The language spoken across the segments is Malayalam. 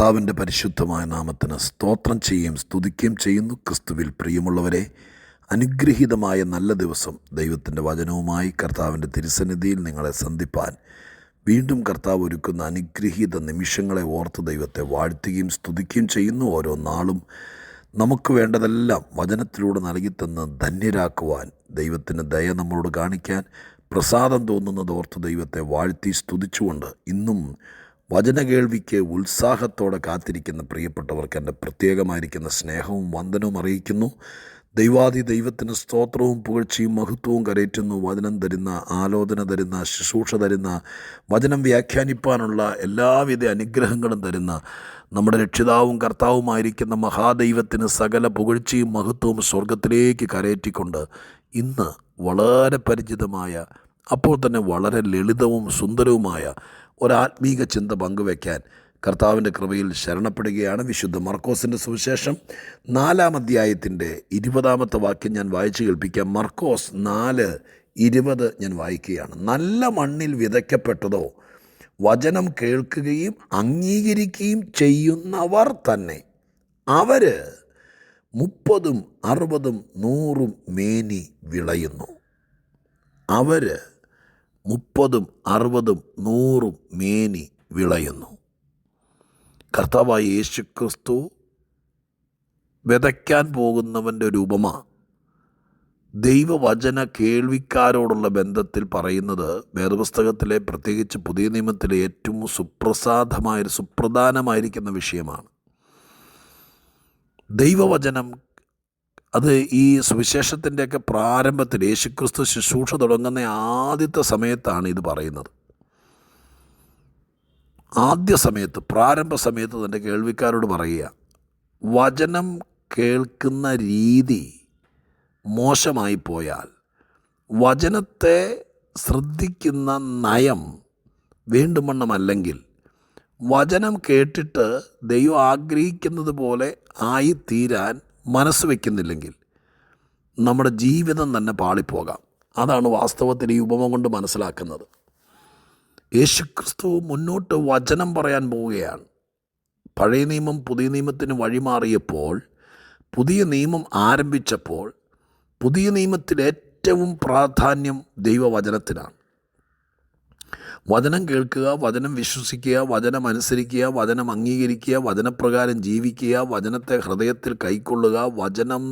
കർത്താവിൻ്റെ പരിശുദ്ധമായ നാമത്തിന് സ്തോത്രം ചെയ്യുകയും സ്തുതിക്കുകയും ചെയ്യുന്നു. ക്രിസ്തുവിൽ പ്രിയമുള്ളവരെ, അനുഗ്രഹീതമായ നല്ല ദിവസം ദൈവത്തിൻ്റെ വചനവുമായി കർത്താവിൻ്റെ തിരുസന്നിധിയിൽ നിങ്ങളെ സന്ധിപ്പാൻ വീണ്ടും കർത്താവ് ഒരുക്കുന്ന അനുഗ്രഹീത നിമിഷങ്ങളെ ഓർത്ത് ദൈവത്തെ വാഴ്ത്തുകയും സ്തുതിക്കുകയും ചെയ്യുന്നു. ഓരോ നാളും നമുക്ക് വേണ്ടതെല്ലാം വചനത്തിലൂടെ നൽകിത്തന്ന് ധന്യരാക്കുവാൻ ദൈവത്തിന് ദയ നമ്മളോട് കാണിക്കാൻ പ്രസാദം തോന്നുന്നത് ഓർത്ത് ദൈവത്തെ വാഴ്ത്തി സ്തുതിച്ചുകൊണ്ട് ഇന്നും വചന കേൾവിക്ക് ഉത്സാഹത്തോടെ കാത്തിരിക്കുന്ന പ്രിയപ്പെട്ടവർക്ക് എൻ്റെ പ്രത്യേകമായിരിക്കുന്ന സ്നേഹവും വന്ദനവും അറിയിക്കുന്നു. ദൈവത്തിന് സ്തോത്രവും പുകഴ്ചയും മഹത്വവും കരയറ്റുന്നു. വചനം തരുന്ന, ആലോചന തരുന്ന, ശുശ്രൂഷ തരുന്ന, വചനം വ്യാഖ്യാനിപ്പാനുള്ള എല്ലാവിധ അനുഗ്രഹങ്ങളും തരുന്ന നമ്മുടെ രക്ഷിതാവും കർത്താവുമായിരിക്കുന്ന മഹാദൈവത്തിന് സകല പുകഴ്ചയും മഹത്വവും സ്വർഗത്തിലേക്ക് കരയറ്റിക്കൊണ്ട് ഇന്ന് വളരെ പരിചിതമായ, അപ്പോൾ തന്നെ വളരെ ലളിതവും സുന്ദരവുമായ ഒരാത്മീക ചിന്ത പങ്കുവയ്ക്കാൻ കർത്താവിൻ്റെ കൃപയിൽ ശരണപ്പെടുകയാണ്. വിശുദ്ധ മർക്കോസിൻ്റെ സുവിശേഷം 4-ാം അധ്യായത്തിൻ്റെ 20-ാമത്തെ വാക്യം ഞാൻ വായിച്ചു കേൾപ്പിക്കാം. മർക്കോസ് 4:20 ഞാൻ വായിക്കുകയാണ്. നല്ല മണ്ണിൽ വിതയ്ക്കപ്പെട്ടതോ വചനം കേൾക്കുകയും അംഗീകരിക്കുകയും ചെയ്യുന്നവർ തന്നെ, അവർ 30, 60, 100 മേനി വിളയുന്നു. അവർ 30, 60, 100 മേനി വിളയുന്നു. കർത്താവായ യേശുക്രിസ്തു വിതയ്ക്കാൻ പോകുന്നവൻ്റെ ഒരു ഉപമ ദൈവവചന കേൾവിക്കാരോടുള്ള ബന്ധത്തിൽ പറയുന്നത് വേദപുസ്തകത്തിലെ, പ്രത്യേകിച്ച് പുതിയ നിയമത്തിലെ ഏറ്റവും സുപ്രധാനമായിരിക്കുന്ന വിഷയമാണ്. ദൈവവചനം അത് ഈ സുവിശേഷത്തിൻ്റെയൊക്കെ പ്രാരംഭത്തിൽ യേശുക്രിസ്തു ശുശ്രൂഷ തുടങ്ങുന്ന ആദ്യത്തെ സമയത്താണ് ഇത് പറയുന്നത്. പ്രാരംഭ സമയത്ത് തൻ്റെ കേൾവിക്കാരോട് പറയുക, വചനം കേൾക്കുന്ന രീതി മോശമായി പോയാൽ, വചനത്തെ ശ്രദ്ധിക്കുന്ന നയം വേണ്ടുവണ്ണമല്ലെങ്കിൽ, വചനം കേട്ടിട്ട് ദൈവം ആഗ്രഹിക്കുന്നത് പോലെ ആയിത്തീരാൻ മനസ്സ് വയ്ക്കുന്നില്ലെങ്കിൽ നമ്മുടെ ജീവിതം തന്നെ പാളിപ്പോകാം. അതാണ് വാസ്തവത്തിൽ ഈ ഉപമ കൊണ്ട് മനസ്സിലാക്കുന്നത്. യേശുക്രിസ്തു മുന്നോട്ട് വചനം പറയാൻ പോവുകയാണ്. പഴയ നിയമം പുതിയ നിയമത്തിന് വഴിമാറിയപ്പോൾ, പുതിയ നിയമം ആരംഭിച്ചപ്പോൾ, പുതിയ നിയമത്തിൽ ഏറ്റവും പ്രാധാന്യം ദൈവവചനത്തിനാണ്. വചനം കേൾക്കുക, വചനം വിശ്വസിക്കുക, വചനം അനുസരിക്കുക, വചനം അംഗീകരിക്കുക, വചനപ്രകാരം ജീവിക്കുക, വചനത്തെ ഹൃദയത്തിൽ കൈക്കൊള്ളുക, വചനം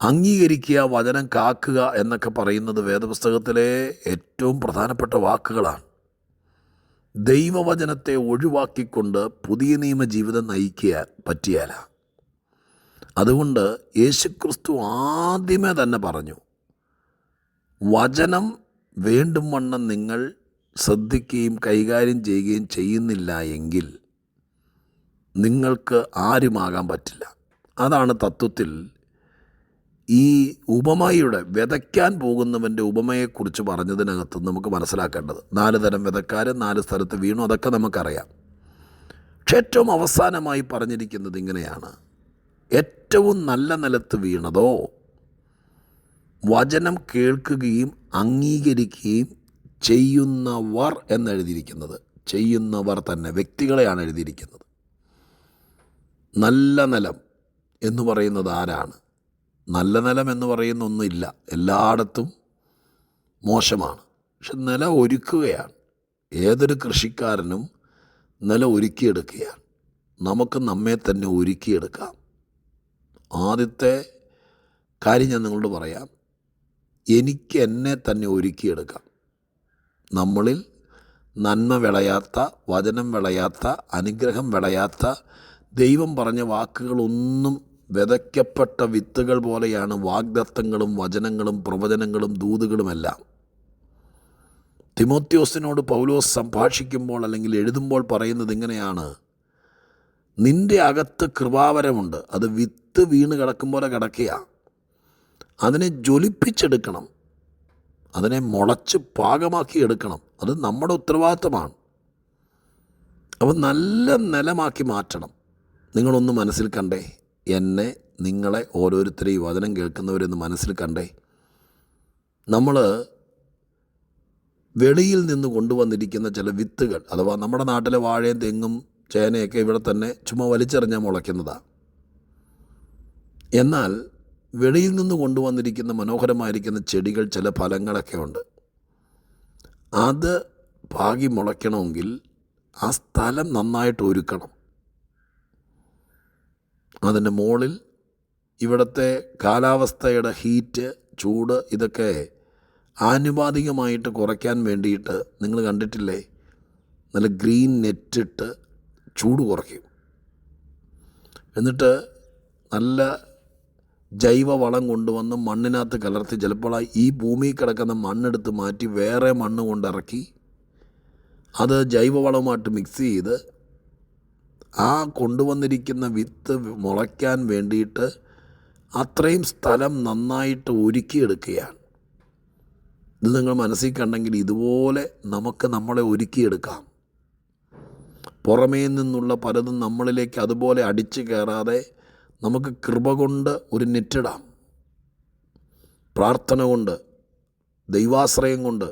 അംഗീകരിക്കുക, വചനം കാക്കുക എന്നൊക്കെ പറയുന്നത് വേദപുസ്തകത്തിലെ ഏറ്റവും പ്രധാനപ്പെട്ട വാക്കുകളാണ്. ദൈവവചനത്തെ ഒഴിവാക്കിക്കൊണ്ട് പുതിയ നിയമ ജീവിതം നയിക്കാൻ പറ്റിയാല. അതുകൊണ്ട് യേശുക്രിസ്തു ആദ്യമേ തന്നെ പറഞ്ഞു, വചനം വേണ്ടും വണ്ണം നിങ്ങൾ ശ്രദ്ധിക്കുകയും കൈകാര്യം ചെയ്യുകയും ചെയ്യുന്നില്ല എങ്കിൽ നിങ്ങൾക്ക് ആരുമാകാൻ പറ്റില്ല. അതാണ് തത്വത്തിൽ ഈ ഉപമയുടെ, വിതയ്ക്കാൻ പോകുന്നവൻ്റെ ഉപമയെക്കുറിച്ച് പറഞ്ഞതിനകത്ത് നമുക്ക് മനസ്സിലാക്കേണ്ടത്. 4 തരം വിതക്കാർ 4 സ്ഥലത്ത് വീണു, അതൊക്കെ നമുക്കറിയാം. പക്ഷെ ഏറ്റവും അവസാനമായി പറഞ്ഞിരിക്കുന്നത് ഇങ്ങനെയാണ്: ഏറ്റവും നല്ല നിലത്ത് വീണതോ വചനം കേൾക്കുകയും അംഗീകരിക്കുകയും ചെയ്യുന്നവർ എന്നെഴുതിയിരിക്കുന്നത്. ചെയ്യുന്നവർ തന്നെ, വ്യക്തികളെയാണ് എഴുതിയിരിക്കുന്നത്. നല്ല നിലം എന്ന് പറയുന്നത് ആരാണ്? നല്ല നിലം എന്ന് പറയുന്ന ഒന്നുമില്ല, എല്ലായിടത്തും മോശമാണ്. പക്ഷെ നിലം ഒരുക്കുകയാണ്. ഏതൊരു കൃഷിക്കാരനും നിലം ഒരുക്കിയെടുക്കുകയാണ്. നമുക്ക് നമ്മെ തന്നെ ഒരുക്കിയെടുക്കാം. ആദ്യത്തെ കാര്യം ഞാൻ നിങ്ങളോട് പറയാം, എനിക്ക് എന്നെ തന്നെ ഒരുക്കിയെടുക്കാം. നമ്മളിൽ നന്മ വിളയാത്ത, വചനം വിളയാത്ത, അനുഗ്രഹം വിളയാത്ത, ദൈവം പറഞ്ഞ വാക്കുകളൊന്നും വിതയ്ക്കപ്പെട്ട വിത്തുകൾ പോലെയാണ് വാഗ്ദത്തങ്ങളും വചനങ്ങളും പ്രവചനങ്ങളും ദൂതുകളുമെല്ലാം. തിമോത്തിയോസിനോട് പൗലോസ് സംഭാഷിക്കുമ്പോൾ അല്ലെങ്കിൽ എഴുതുമ്പോൾ പറയുന്നത് ഇങ്ങനെയാണ്: നിൻ്റെ അകത്ത് കൃപാവരമുണ്ട്, അത് വിത്ത് വീണ് കിടക്കും പോലെ കിടക്കുക, അതിനെ ജ്വലിപ്പിച്ചെടുക്കണം, അതിനെ മുളച്ച് പാകമാക്കി എടുക്കണം. അത് നമ്മുടെ ഉത്തരവാദിത്തമാണ്. അപ്പോൾ നല്ല നിലമാക്കി മാറ്റണം. നിങ്ങളൊന്ന് മനസ്സിൽ കണ്ടേ, എന്നെ, നിങ്ങളെ, ഓരോരുത്തരെയും വചനം കേൾക്കുന്നവരെന്ന് മനസ്സിൽ കണ്ടേ. നമ്മൾ വെളിയിൽ നിന്ന് കൊണ്ടുവന്നിരിക്കുന്ന ചില വിത്തുകൾ, അഥവാ നമ്മുടെ നാട്ടിലെ വാഴയും തെങ്ങും ചേനയൊക്കെ ഇവിടെ തന്നെ ചുമ്മാ വലിച്ചെറിഞ്ഞാൽ മുളയ്ക്കുന്നതാണ്. എന്നാൽ വെളിയിൽ നിന്ന് കൊണ്ടുവന്നിരിക്കുന്ന മനോഹരമായിരിക്കുന്ന ചെടികൾ, ചില ഫലങ്ങളൊക്കെ ഉണ്ട്. അത് പാകി മുളയ്ക്കണമെങ്കിൽ ആ സ്ഥലം നന്നായിട്ട് ഒരുക്കണം. അതിൻ്റെ മുകളിൽ ഇവിടുത്തെ കാലാവസ്ഥയുടെ ഹീറ്റ്, ചൂട് ഇതൊക്കെ ആനുപാതികമായിട്ട് കുറയ്ക്കാൻ വേണ്ടിയിട്ട് നിങ്ങൾ കണ്ടിട്ടില്ലേ, നല്ല ഗ്രീൻ നെറ്റിട്ട് ചൂട് കുറയ്ക്കും. എന്നിട്ട് നല്ല ജൈവവളം കൊണ്ടുവന്ന് മണ്ണിനകത്ത് കലർത്തി, ചിലപ്പോൾ ഈ ഭൂമിയിൽ കിടക്കുന്ന മണ്ണെടുത്ത് മാറ്റി വേറെ മണ്ണ് കൊണ്ടിറക്കി അത് ജൈവവളമായിട്ട് മിക്സ് ചെയ്ത് ആ കൊണ്ടുവന്നിരിക്കുന്ന വിത്ത് മുളയ്ക്കാൻ വേണ്ടിയിട്ട് അത്രയും സ്ഥലം നന്നായിട്ട് ഒരുക്കിയെടുക്കുകയാണ്. ഇത് നിങ്ങൾ മനസ്സിൽ കണ്ടെങ്കിൽ ഇതുപോലെ നമുക്ക് നമ്മളെ ഒരുക്കിയെടുക്കാം. പുറമേ നിന്നുള്ള പലതും നമ്മളിലേക്ക് അതുപോലെ അടിച്ചു കയറാതെ നമുക്ക് കൃപ കൊണ്ട് ഒരു നെറ്റിടാം. പ്രാർത്ഥന കൊണ്ട്, ദൈവാശ്രയം കൊണ്ട്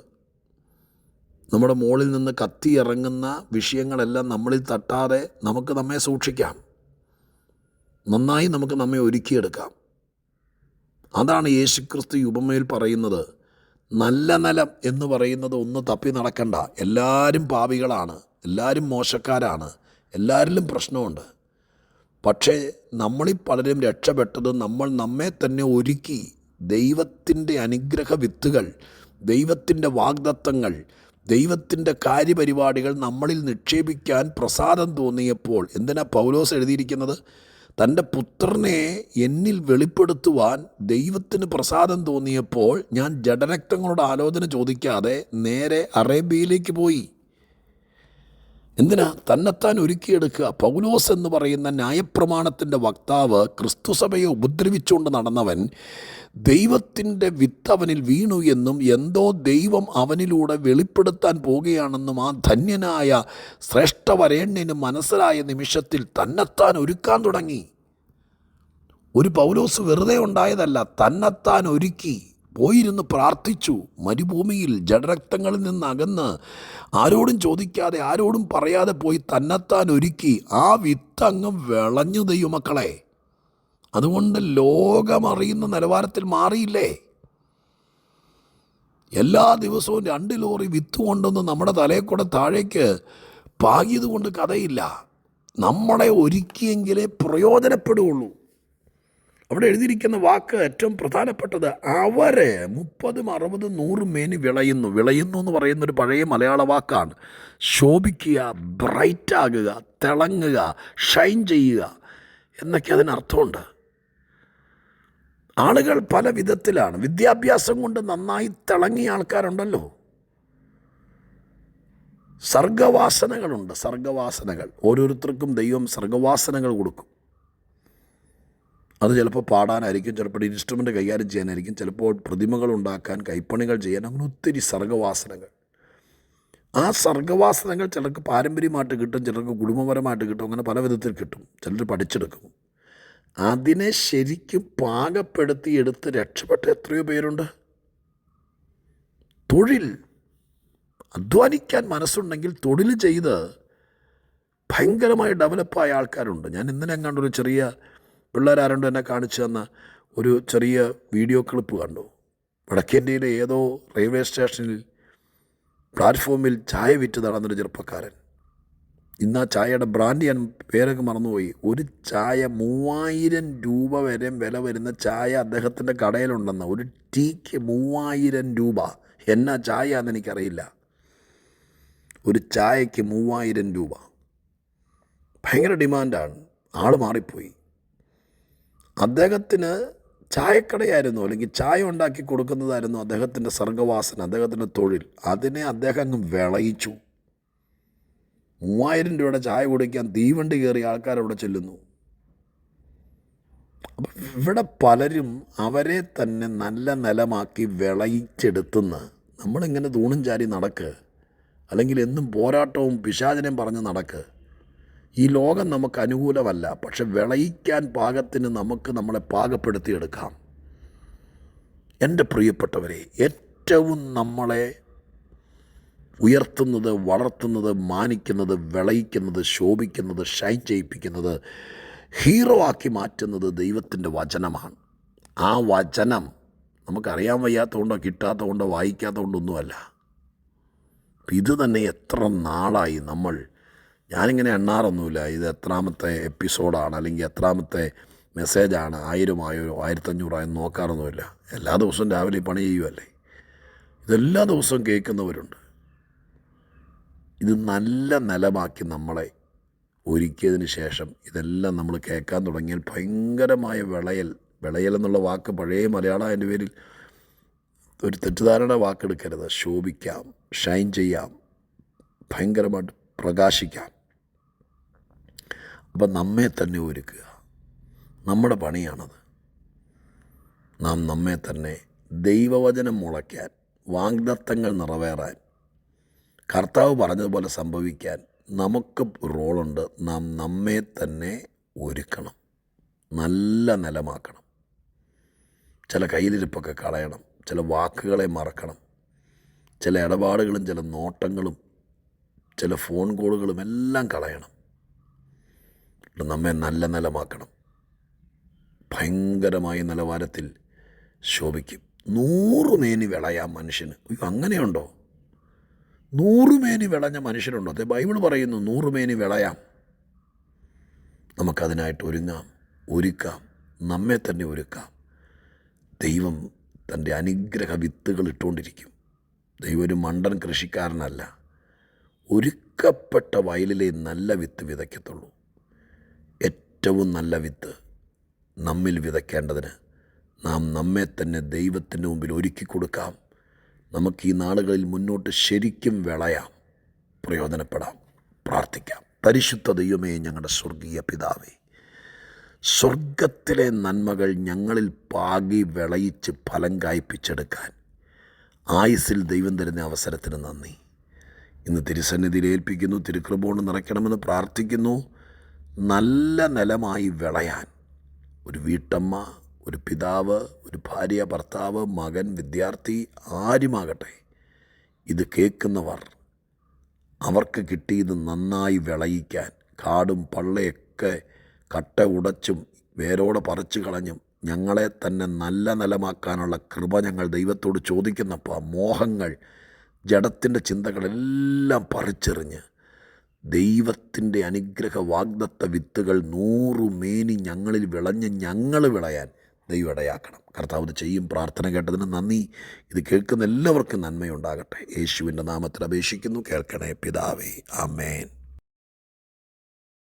നമ്മുടെ മുകളിൽ നിന്ന് കത്തിയിറങ്ങുന്ന വിഷയങ്ങളെല്ലാം നമ്മളിൽ തട്ടാതെ നമുക്ക് നമ്മെ സൂക്ഷിക്കാം. നന്നായി നമുക്ക് നമ്മെ ഒരുക്കിയെടുക്കാം. അതാണ് യേശുക്രിസ്തു ഉപമയിൽ പറയുന്നത്. നല്ല നിലം എന്ന് പറയുന്നത് ഒന്ന് തപ്പി നടക്കണ്ട. എല്ലാവരും പാപികളാണ്, എല്ലാവരും മോശക്കാരാണ്, എല്ലാവരിലും പ്രശ്നമുണ്ട്. പക്ഷേ നമ്മളിൽ പലരും രക്ഷപ്പെട്ടത് നമ്മൾ നമ്മെ തന്നെ ഒരുക്കി ദൈവത്തിൻ്റെ അനുഗ്രഹ വിത്തുകൾ, ദൈവത്തിൻ്റെ വാഗ്ദത്തങ്ങൾ, ദൈവത്തിൻ്റെ കാര്യപരിപാടികൾ നമ്മളിൽ നിക്ഷേപിക്കാൻ പ്രസാദം തോന്നിയപ്പോൾ. എന്തിനാ പൗലോസ് എഴുതിയിരിക്കുന്നത്? തൻ്റെ പുത്രനെ എന്നിൽ വെളിപ്പെടുത്തുവാൻ ദൈവത്തിന് പ്രസാദം തോന്നിയപ്പോൾ ഞാൻ ജഡരക്തങ്ങളുടെ ആലോചന ചോദിക്കാതെ നേരെ അറേബ്യയിലേക്ക് പോയി. എന്തിനാ? തന്നെത്താൻ ഒരുക്കിയെടുക്കുക. പൗലോസ് എന്ന് പറയുന്ന ന്യായപ്രമാണത്തിൻ്റെ വക്താവ്, ക്രിസ്തുസഭയെ ഉപദ്രവിച്ചുകൊണ്ട് നടന്നവൻ, ദൈവത്തിൻ്റെ വിത്ത് അവനിൽ വീണു എന്നും എന്തോ ദൈവം അവനിലൂടെ വെളിപ്പെടുത്താൻ പോകുകയാണെന്നും ആ ധന്യനായ ശ്രേഷ്ഠവരേണ്യന് മനസ്സിലായ നിമിഷത്തിൽ തന്നെത്താൻ ഒരുക്കാൻ തുടങ്ങി. ഒരു പൗലോസ് വെറുതെ ഉണ്ടായതല്ല, തന്നെത്താൻ ഒരുക്കി പോയിരുന്ന് പ്രാർത്ഥിച്ചു. മരുഭൂമിയിൽ ജഡരക്തങ്ങളിൽ നിന്ന് അകന്ന് ആരോടും ചോദിക്കാതെ ആരോടും പറയാതെ പോയി തന്നെത്താൻ ഒരുക്കി. ആ വിത്ത് അങ്ങ് വിളഞ്ഞു ദൈവമക്കളെ. അതുകൊണ്ട് ലോകമറിയുന്ന നിലവാരത്തിൽ മാറിയില്ലേ? എല്ലാ ദിവസവും 2 ലോറി വിത്ത് കൊണ്ടൊന്ന് നമ്മുടെ തലയിൽ കൂടെ താഴേക്ക് പാകിയത് കൊണ്ട് കഥയില്ല. നമ്മളെ ഒരുക്കിയെങ്കിലേ പ്രയോജനപ്പെടുകയുള്ളൂ. അവിടെ എഴുതിയിരിക്കുന്ന വാക്ക് ഏറ്റവും പ്രധാനപ്പെട്ടത്. അവരെ 30, 60, 100 മേനി വിളയുന്നു. വിളയുന്നു എന്ന് പറയുന്നൊരു പഴയ മലയാള വാക്കാണ്. ശോഭിക്കുക, ബ്രൈറ്റാകുക, തിളങ്ങുക, ഷൈൻ ചെയ്യുക എന്നൊക്കെ അതിനർത്ഥമുണ്ട്. ആളുകൾ പല വിധത്തിലാണ്. വിദ്യാഭ്യാസം കൊണ്ട് നന്നായി തിളങ്ങിയ ആൾക്കാരുണ്ടല്ലോ. സർഗവാസനകളുണ്ട്, സർഗവാസനകൾ. ഓരോരുത്തർക്കും ദൈവം സർഗവാസനകൾ കൊടുക്കും. അത് ചിലപ്പോൾ പാടാനായിരിക്കും, ചിലപ്പോൾ ഇൻസ്ട്രുമെൻ്റ് കൈകാര്യം ചെയ്യാനായിരിക്കും, ചിലപ്പോൾ പ്രതിമകൾ ഉണ്ടാക്കാൻ, കൈപ്പണികൾ ചെയ്യാൻ, അങ്ങനെ ഒത്തിരി സർഗവാസനകൾ. ആ സർഗവാസനകൾ ചിലർക്ക് പാരമ്പര്യമായിട്ട് കിട്ടും, ചിലർക്ക് കുടുംബപരമായിട്ട് കിട്ടും, അങ്ങനെ പല വിധത്തിൽ കിട്ടും. ചിലർ പഠിച്ചെടുക്കും. അതിനെ ശരിക്കും പാകപ്പെടുത്തിയെടുത്ത് രക്ഷപ്പെട്ട എത്രയോ പേരുണ്ട്. തൊഴിൽ, അധ്വാനിക്കാൻ മനസ്സുണ്ടെങ്കിൽ തൊഴിൽ ചെയ്ത് ഭയങ്കരമായി ഡെവലപ്പായ ആൾക്കാരുണ്ട്. ഞാൻ ഇന്നലെ കണ്ടൊരു ചെറിയ പിള്ളേരാരുണ്ട് എന്നെ കാണിച്ചു തന്ന ഒരു ചെറിയ വീഡിയോ ക്ലിപ്പ് കണ്ടു. വടക്കേന്ത്യയിലെ ഏതോ റെയിൽവേ സ്റ്റേഷനിൽ പ്ലാറ്റ്ഫോമിൽ ചായ വിറ്റ് നടന്നൊരു ചെറുപ്പക്കാരൻ. ഇന്ന് ആ ചായയുടെ ബ്രാൻഡ് ഞാൻ പേരൊക്കെ മറന്നുപോയി. ഒരു ചായ 3000 രൂപ വരെ വില വരുന്ന ചായ അദ്ദേഹത്തിൻ്റെ കടയിലുണ്ടെന്ന്. ഒരു ടീക്ക് 3000 രൂപ. എന്നാ ചായ എന്ന് എനിക്കറിയില്ല. ഒരു ചായക്ക് 3000 രൂപ. ഭയങ്കര ഡിമാൻഡാണ്. ആൾ മാറിപ്പോയി. അദ്ദേഹത്തിന് ചായക്കടയായിരുന്നു, അല്ലെങ്കിൽ ചായ ഉണ്ടാക്കി കൊടുക്കുന്നതായിരുന്നു അദ്ദേഹത്തിൻ്റെ സർഗവാസന, അദ്ദേഹത്തിൻ്റെ തൊഴിൽ. അതിനെ അദ്ദേഹം അങ്ങ് വിളയിച്ചു. 3000 രൂപയുടെ ചായ കുടിക്കാൻ തീവണ്ടി കയറിയ ആൾക്കാരവിടെ ചെല്ലുന്നു. അപ്പം ഇവിടെ പലരും അവരെ തന്നെ നല്ല നിലമാക്കി വിളയിച്ചെടുത്തുന്ന്. നമ്മളിങ്ങനെ തൂണും ചാരി നടക്ക്, അല്ലെങ്കിൽ എന്നും പോരാട്ടവും പിശാചിനെയും പറഞ്ഞ് നടക്ക്. ഈ ലോകം നമുക്ക് അനുകൂലമല്ല, പക്ഷെ വിളയിക്കാൻ പാകത്തിന് നമുക്ക് നമ്മളെ പാകപ്പെടുത്തിയെടുക്കാം. എൻ്റെ പ്രിയപ്പെട്ടവരെ, ഏറ്റവും നമ്മളെ ഉയർത്തുന്നത്, വളർത്തുന്നത്, മാനിക്കുന്നത്, വിളയിക്കുന്നത്, ശോഭിക്കുന്നത്, ഷൈൻ ചെയ്യിപ്പിക്കുന്നത്, ഹീറോ ആക്കി മാറ്റുന്നത് ദൈവത്തിൻ്റെ വചനമാണ്. ആ വചനം നമുക്കറിയാൻ വയ്യാത്തതുകൊണ്ടോ കിട്ടാത്തതുകൊണ്ടോ വായിക്കാത്തതുകൊണ്ടൊന്നുമല്ല. ഇത് തന്നെ എത്ര നാളായി ഞാനിങ്ങനെ എണ്ണാറൊന്നുമില്ല ഇത് എത്രാമത്തെ എപ്പിസോഡാണ് അല്ലെങ്കിൽ എത്രാമത്തെ മെസ്സേജാണ്, 1000 ആയോ 1500 ആയോ നോക്കാറൊന്നുമില്ല. എല്ലാ ദിവസവും രാവിലെ പണി ചെയ്യുമല്ലേ. ഇതെല്ലാ ദിവസവും കേൾക്കുന്നവരുണ്ട്. ഇത് നല്ല നിലമാക്കി നമ്മളെ ഒരുക്കിയതിന് ശേഷം ഇതെല്ലാം നമ്മൾ കേൾക്കാൻ തുടങ്ങിയാൽ ഭയങ്കരമായ വിളയൽ എന്നുള്ള വാക്ക് പഴയ മലയാളം അതിൻ്റെ പേരിൽ ഒരു തെറ്റിദ്ധാരണ വാക്കെടുക്കരുത്. ശോഭിക്കാം, ഷൈൻ ചെയ്യാം, ഭയങ്കരമായിട്ട് പ്രകാശിക്കാം. അപ്പം നമ്മെ തന്നെ ഒരുക്കുക, നമ്മുടെ പണിയാണത്. നാം നമ്മെ തന്നെ ദൈവവചനം മുളയ്ക്കാൻ, വാഗ്ദത്തങ്ങൾ നിറവേറാൻ, കർത്താവ് പറഞ്ഞതുപോലെ സംഭവിക്കാൻ നമുക്ക് റോളുണ്ട്. നാം നമ്മെ തന്നെ ഒരുക്കണം, നല്ല നിലമാക്കണം. ചില കയ്യിലിരിപ്പൊക്കെ കളയണം, ചില വാക്കുകളെ മറക്കണം, ചില ഇടപാടുകളും ചില നോട്ടങ്ങളും ചില ഫോൺ കോളുകളും എല്ലാം കളയണം. നമ്മെ നല്ല നിലമാക്കണം. ഭയങ്കരമായ നിലവാരത്തിൽ ശോഭിക്കും. 100 മേനി വിളയാം മനുഷ്യന്. അങ്ങനെയുണ്ടോ? 100 മേനി വിളഞ്ഞ മനുഷ്യരുണ്ടോ? അത് ബൈബിൾ പറയുന്നു 100 മേനി വിളയാം. നമുക്കതിനായിട്ട് ഒരുക്കാം, നമ്മെ തന്നെ ഒരുക്കാം. ദൈവം തൻ്റെ അനുഗ്രഹ വിത്തുകൾ ഇട്ടുകൊണ്ടിരിക്കും. ദൈവം ഒരു മണ്ടൻ കൃഷിക്കാരനല്ല. ഒരുക്കപ്പെട്ട വയലിലെ നല്ല വിത്ത് വിതയ്ക്കത്തുള്ളൂ. ഏറ്റവും നല്ല വിത്ത് നമ്മിൽ വിതയ്ക്കേണ്ടതിന് നാം നമ്മെ തന്നെ ദൈവത്തിൻ്റെ മുമ്പിൽ ഒരുക്കി കൊടുക്കാം. നമുക്ക് ഈ നാളുകളിൽ മുന്നോട്ട് ശരിക്കും വിളയാം, പ്രയോജനപ്പെടാം. പ്രാർത്ഥിക്കാം. പരിശുദ്ധ ദൈവമേ, ഞങ്ങളുടെ സ്വർഗീയ പിതാവേ, സ്വർഗത്തിലെ നന്മകൾ ഞങ്ങളിൽ പാകി വിളയിച്ച് ഫലം കായ്പിച്ചെടുക്കാൻ ആയുസ്സിൽ ദൈവം തരുന്ന അവസരത്തിന് നന്ദി. ഇന്ന് തിരുസന്നിധിയിൽ ഏൽപ്പിക്കുന്നു. തിരുകൃപ കൊണ്ട് നിറയ്ക്കണമെന്ന് പ്രാർത്ഥിക്കുന്നു. നല്ല നിലമായി വിളയാൻ ഒരു വീട്ടമ്മ, ഒരു പിതാവ്, ഒരു ഭാര്യ, ഭർത്താവ്, മകൻ, വിദ്യാർത്ഥി, ആരുമാകട്ടെ, ഇത് കേൾക്കുന്നവർ അവർക്ക് കിട്ടിയത് നന്നായി വിളയിക്കാൻ, കാടും പള്ളയൊക്കെ കട്ട ഉടച്ചും വേരോടെ പറിച്ചു കളഞ്ഞും ഞങ്ങളെ തന്നെ നല്ല നിലമാക്കാനുള്ള കൃപ ഞങ്ങൾ ദൈവത്തോട് ചോദിക്കുന്നപ്പോൾ മോഹങ്ങൾ, ജഡത്തിൻ്റെ ചിന്തകളെല്ലാം പറിച്ചെറിഞ്ഞ് ദൈവത്തിൻ്റെ അനുഗ്രഹ വാഗ്ദത്ത വിത്തുകൾ 100 മേനി ഞങ്ങളിൽ വിളഞ്ഞ് ഞങ്ങൾ വിളയാൻ ദൈവം ഇടയാക്കണം. കർത്താവ് ഇത് ചെയ്യും. പ്രാർത്ഥന കേട്ടതിന് നന്ദി. ഇത് കേൾക്കുന്ന എല്ലാവർക്കും നന്മയുണ്ടാകട്ടെ. യേശുവിൻ്റെ നാമത്തിൽ അപേക്ഷിക്കുന്നു, കേൾക്കണേ പിതാവേ. ആമേൻ.